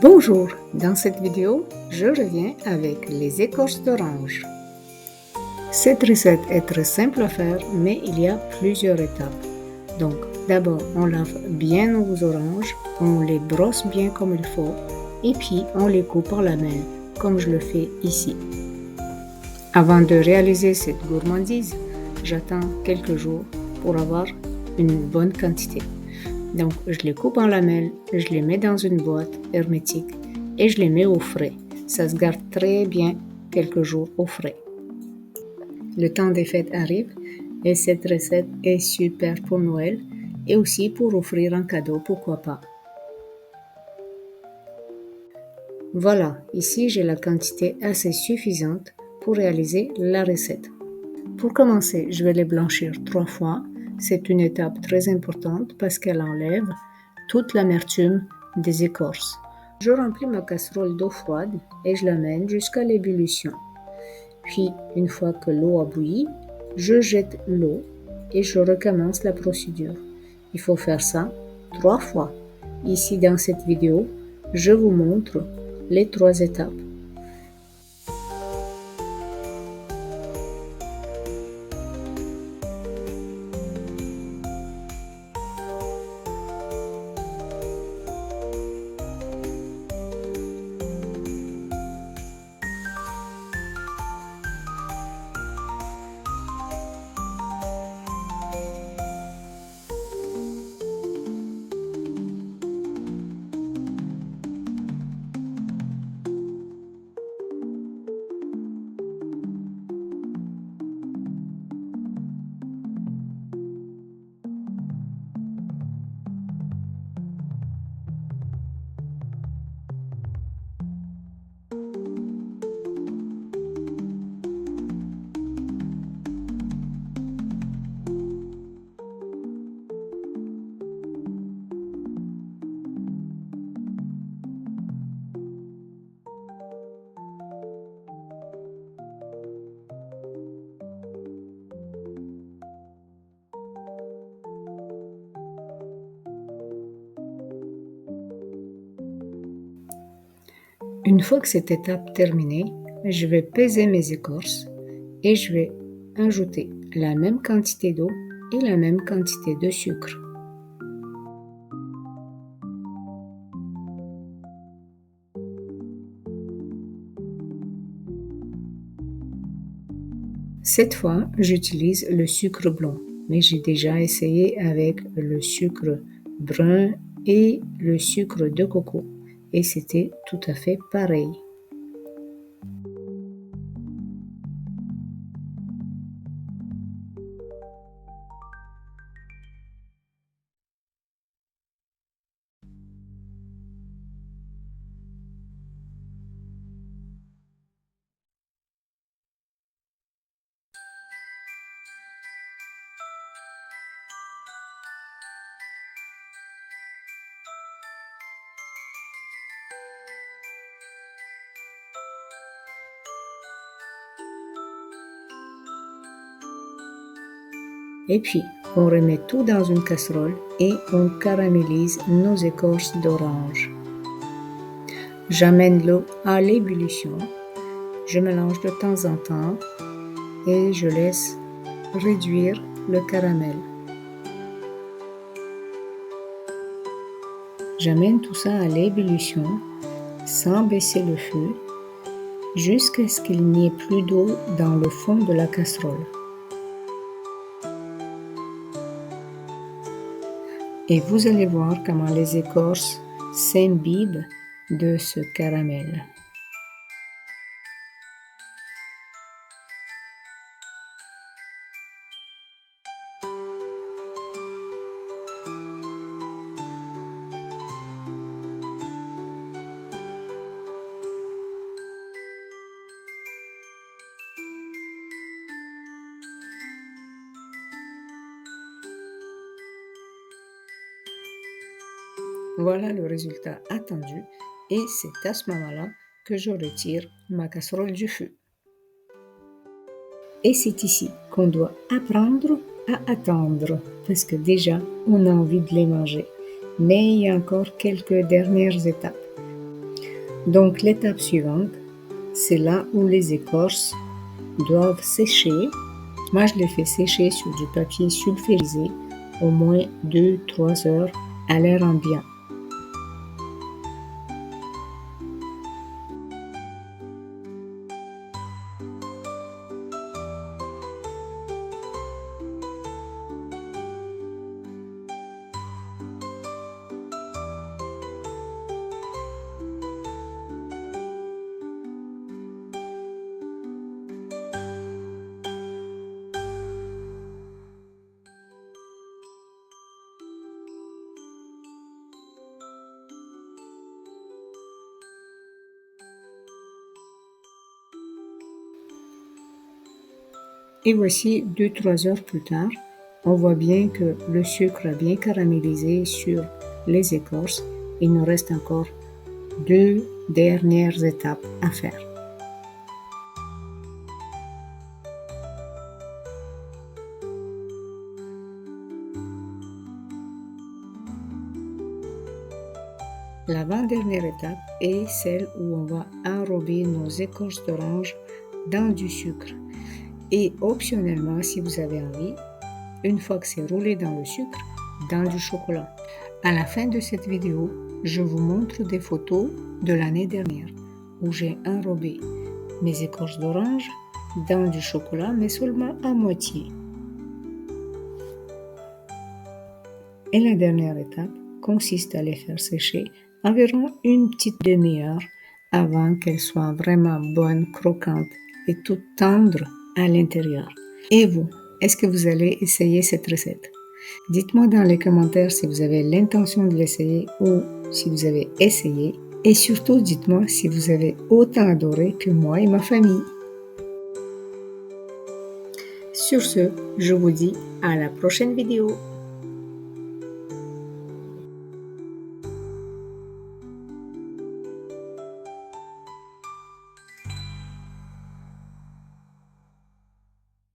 Bonjour, dans cette vidéo, je reviens avec les écorces d'orange. Cette recette est très simple à faire, mais il y a plusieurs étapes. Donc, d'abord, on lave bien nos oranges, on les brosse bien comme il faut, et puis on les coupe en lamelles, comme je le fais ici. Avant de réaliser cette gourmandise, j'attends quelques jours pour avoir une bonne quantité. Donc, je les coupe en lamelles, je les mets dans une boîte hermétique et je les mets au frais. Ça se garde très bien quelques jours au frais. Le temps des fêtes arrive et cette recette est super pour Noël et aussi pour offrir un cadeau, pourquoi pas. Voilà, ici j'ai la quantité assez suffisante pour réaliser la recette. Pour commencer, je vais les blanchir 3 fois. C'est une étape très importante parce qu'elle enlève toute l'amertume des écorces. Je remplis ma casserole d'eau froide et je l'amène jusqu'à l'ébullition. Puis, une fois que l'eau a bouilli, je jette l'eau et je recommence la procédure. Il faut faire ça 3 fois. Ici, dans cette vidéo, je vous montre les 3 étapes. Une fois que cette étape terminée, je vais peser mes écorces et je vais ajouter la même quantité d'eau et la même quantité de sucre. Cette fois, j'utilise le sucre blanc, mais j'ai déjà essayé avec le sucre brun et le sucre de coco et c'était tout à fait pareil. Et puis, on remet tout dans une casserole et on caramélise nos écorces d'orange. J'amène l'eau à l'ébullition, je mélange de temps en temps et je laisse réduire le caramel. J'amène tout ça à l'ébullition sans baisser le feu jusqu'à ce qu'il n'y ait plus d'eau dans le fond de la casserole. Et vous allez voir comment les écorces s'imbibent de ce caramel. Voilà le résultat attendu et c'est à ce moment-là que je retire ma casserole du feu. Et c'est ici qu'on doit apprendre à attendre parce que déjà on a envie de les manger. Mais il y a encore quelques dernières étapes. Donc l'étape suivante, c'est là où les écorces doivent sécher. Moi, je les fais sécher sur du papier sulfurisé au moins 2-3 heures à l'air ambiant. Et voici 2-3 heures plus tard, on voit bien que le sucre a bien caramélisé sur les écorces. Il nous reste encore 2 dernières étapes à faire. L'avant-dernière étape est celle où on va enrober nos écorces d'orange dans du sucre. Et optionnellement, si vous avez envie, une fois que c'est roulé dans le sucre, dans du chocolat. À la fin de cette vidéo, je vous montre des photos de l'année dernière où j'ai enrobé mes écorces d'orange dans du chocolat, mais seulement à moitié. Et la dernière étape consiste à les faire sécher environ une petite demi-heure avant qu'elles soient vraiment bonnes, croquantes et toutes tendres à l'intérieur. Et vous, est-ce que vous allez essayer cette recette? Dites-moi dans les commentaires si vous avez l'intention de l'essayer ou si vous avez essayé. Et surtout, dites-moi si vous avez autant adoré que moi et ma famille. Sur ce, je vous dis à la prochaine vidéo.